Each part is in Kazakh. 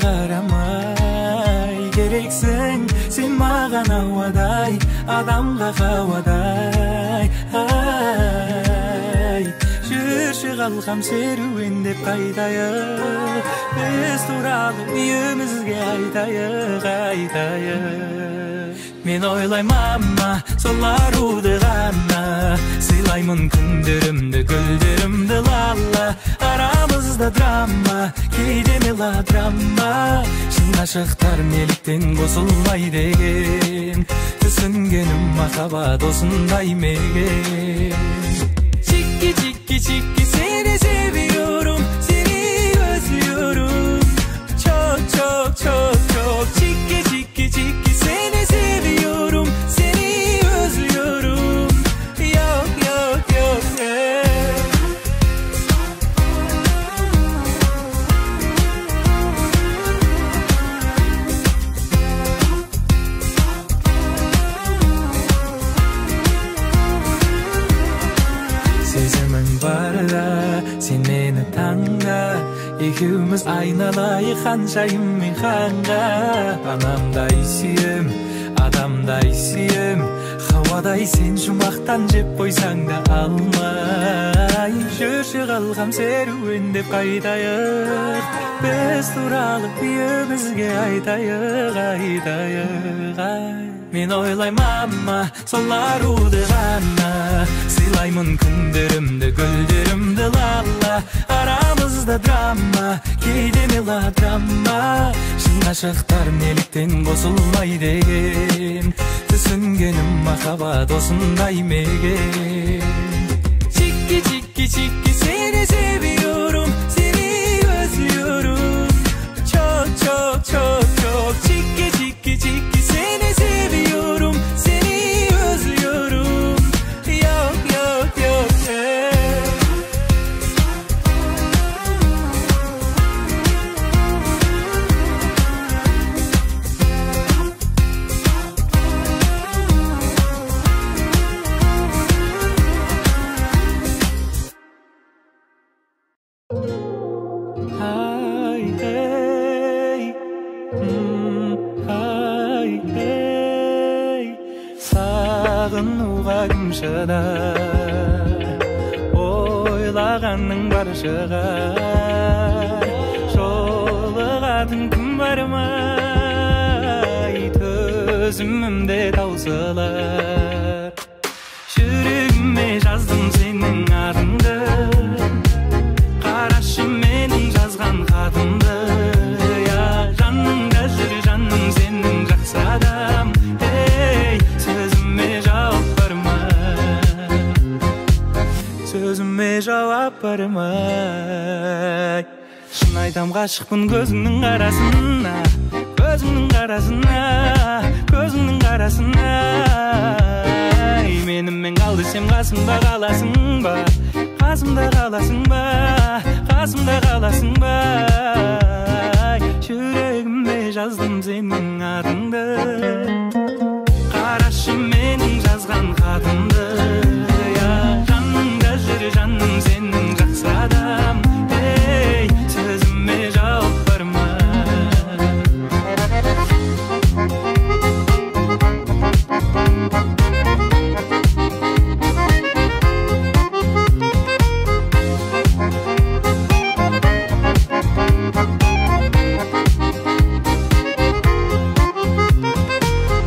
qaramay Gereksin sen mağan avaday Adamga havaday Жүрші қалқам серуенде қайтайық Біз туралы үйімізге айтайық Мен ойлаймама сол аруды ғана Сыйлаймын күндерімді гүлдерімді лала Арамызда драма кейде мелодрама Шын ғашықтар неліктен қосылмай деген Түсінгенім махаббат осындай меген Çiki seni seviyorum, seni özlüyorum Çok çok çok çok Çiki seni seviyorum, seni özlüyorum Yok yok yok Sezimin barda sen meni tanga Ekimiz aynalayıq hanşayım men xanga Anamday suyum, adamday suyum Havaday sen жұмақтан жеп қойсаң да алмай Жүрші қалғам серуенде қайтайық Біз туралы үйімізге айтайық Мен ойлаймама сол аруды ғана Сыйлаймын күндерімді гүлдерімді лала Арамызда драма кейде мелодрама Шын ғашықтар неліктен қосылмай деген Түсінгенім махаббат осындай меген Çiki seni seviyorum, seni özlüyorum Çok çok çok çok Çiki seni seviyorum, seni özlüyorum Yok yok yok Сағынуға кім шыдар Ойлағанның бар шығар Жолығатын кім бар ма Төзімімде таусылар Жүрегіме жаздым сенің атыңды Қарашы менің жазған хатымды Жаныңда жүр жаным сенің жақсы адам Сөзіме жауап барма Сөзіме жауап бармай Шын айтам ғашықпын көзіңнің қарасына Көзіңнің қарасына Көзіңнің қарасына Менімен қалды сен қасымда қаласың ба Қасымда қаласың ба Қасымда қаласың ба Жүрегіме жаздым сенің атыңды Қарашы менің жазған хатымды Жаныңда жүр жаным сенің жақсы адам Сөзіме жауап барма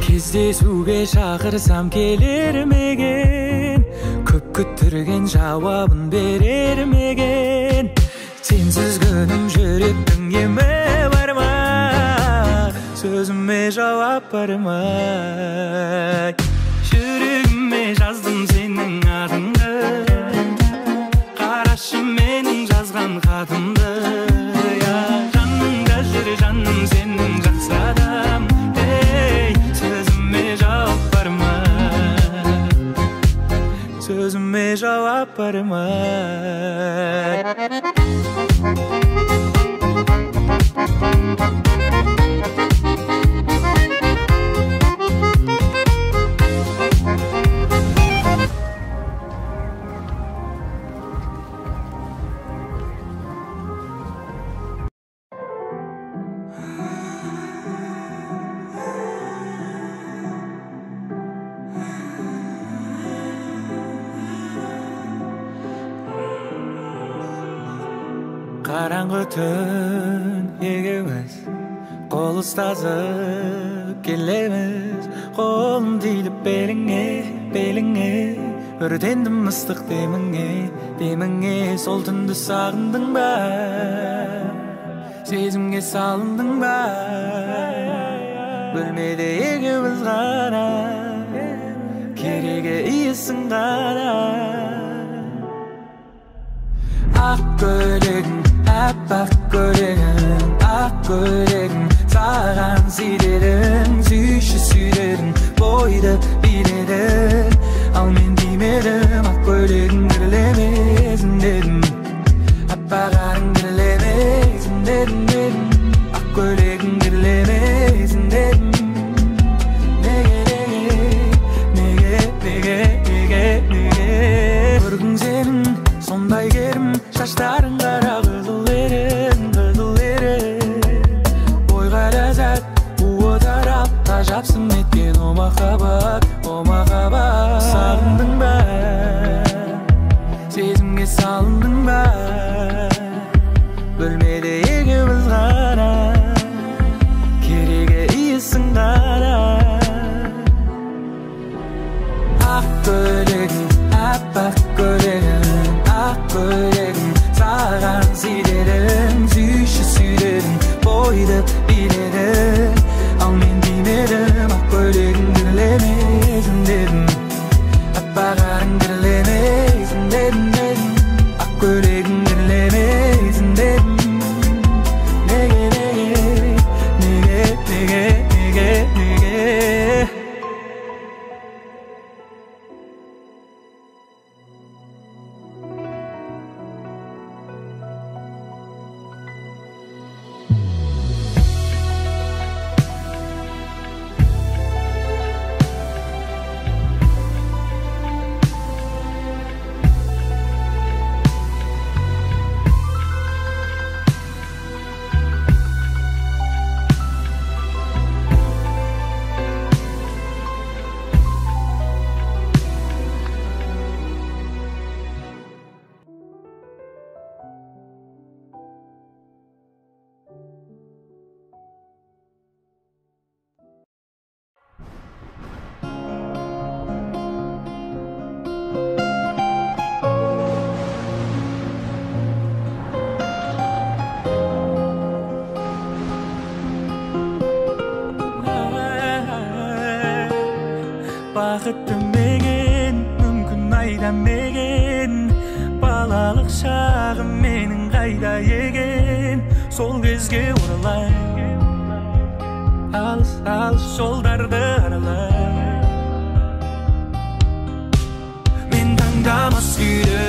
Кездесуге шақырсам келер меген Көп күттірген жауабын берер меген Сенсіз күнім жүректің емі бар ма Сөзіме жауап бармай Жүрегіме жаздым сенің атыңды Қарашы менің жазған хатымды Жаныңда жүр жаным сенің жақсы адам Сөзіме жауап барма Сөзіме жауап бармай Tangı tün egemiz Kol ustazıp gelemiz Kolum deyilip belinge Örtendim ıslık deminge Sol tünді sağındың ba Sezimge salındың ba Bölmede egemiz gana Kerege iyisin gana Ak kölegin, appak kölegin Ak kölegin, sağan silerin Süyüşü sürerin, boyda bilerin Al men demedim, ak kölegin kirilemezin dedim Appaqarın kirilemezin dedim Ak kölegin kirilemezin dedim Nege Örgün senin, sonday kerim Saçların kara kızıl erin Boyga lezat, uğu tarap Tajapsın etken o makabat Sağındың ba, sezimge salındың ba Bölmede egemiz gana Kerege iyisin gana Ak kölegin, appak kölegin Ak kölegin, sağan silerin Süyüşü sürerin, boyda bilerin Al men demedim, ak kölegin kirilemezin dedim Appaqarın kirilemezin dedim Ak kölegin kirilemezin dedim Nege Бақыт түмеген, мүмкін айдамеген Балалық шағым менің қайда еген Сол кезге оралай Алыс жолдарды аралай Мен таңдамас күйді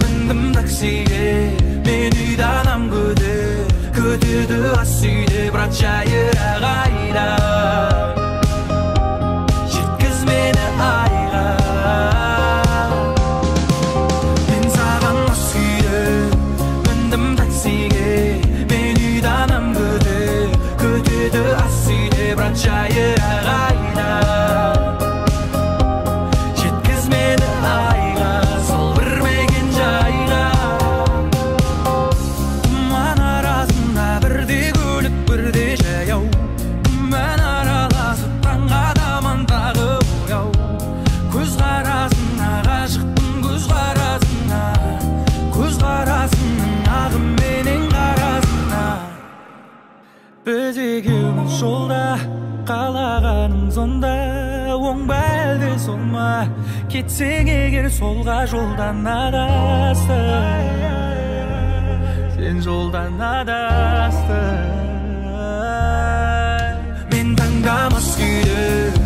Міндім таксиге Мен үйді анам күтеді ас үйде Бірақ жайыра қайда Біз екеуміз жолда, қалағаным сонда Оңба әлде сол ма, кетсең егер солға жолдан адастың Сен жолдан адастың Мен таңдамас күйді,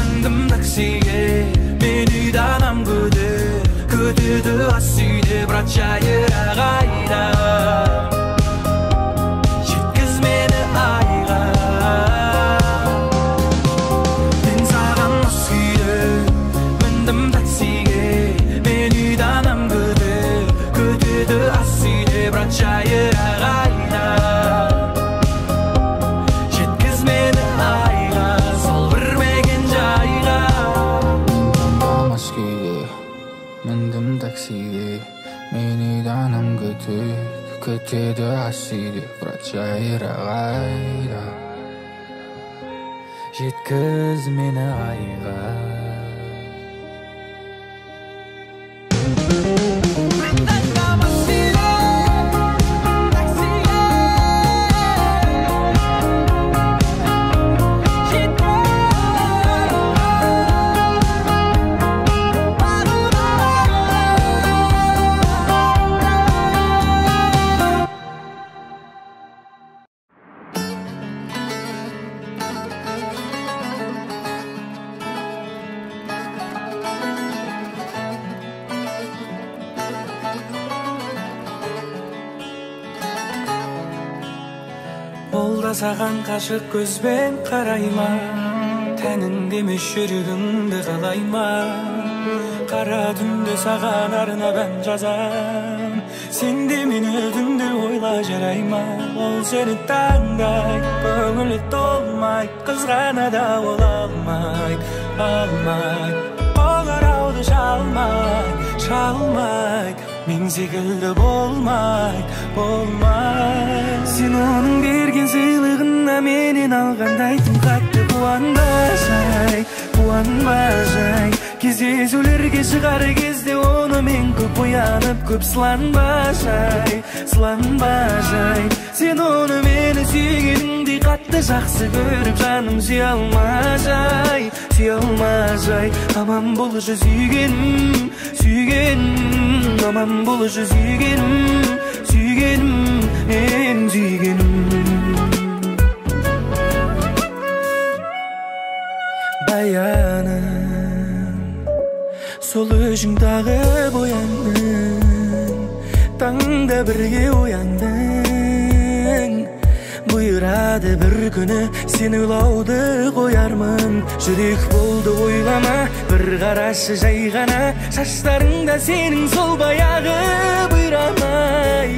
міндім таксиге Мен үйді анам күтеді ас үйде Бірақ жайыра қайда жеткіз мені айға. Ол да саған қашық көзбен қарайма, тәніңде емес жүрегіңді қалайма. Қара түнде саған арнап ән жазам, сен де мені түнде ойла жарайма. Ол сені таңдай, көңілі толмай, қызғана да ол алмай. Қоңырауды шалмай, мен секілді болмай. Сен оның берген сыйлығына менен алғандай тым қатты қуанба жай. Кездесулерге шығар кезде оны мен көп оянып, көп сыланба жай. Сен оны мені сүйгеніңдей қатты жақсы көріп, жаным сүйалма жай. Аман болшы сүйгенім, аман болшы сүйгенім, мен сүйгенім. Баяным, сол өзіңдағы бояндың, таңда бірге ояндың. Бұйырады бір күні сен ойлауды қоярмын. Жүрек болды ойлама, бір қарашы жай ғана. Шаштарыңда сенің сол баяғы бұйрамай.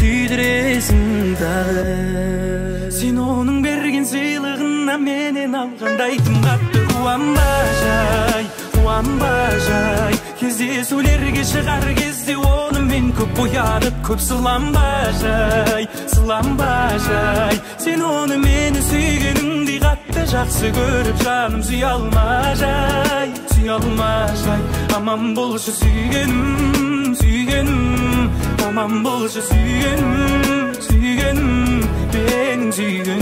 Сүйдіресің дағы. Сен оның берген сыйлығына менен алғандай тым қатты қуанба жай. Кездесулерге шығар кезде оны мен көп оянып, көп сыланба жай. Сен оны мені сүйгеніңдей қатты жақсы көріп, жаным сүйалма жай. Аман болшы сүйгенім, аман болшы сүйгенім, менің сүйгенім.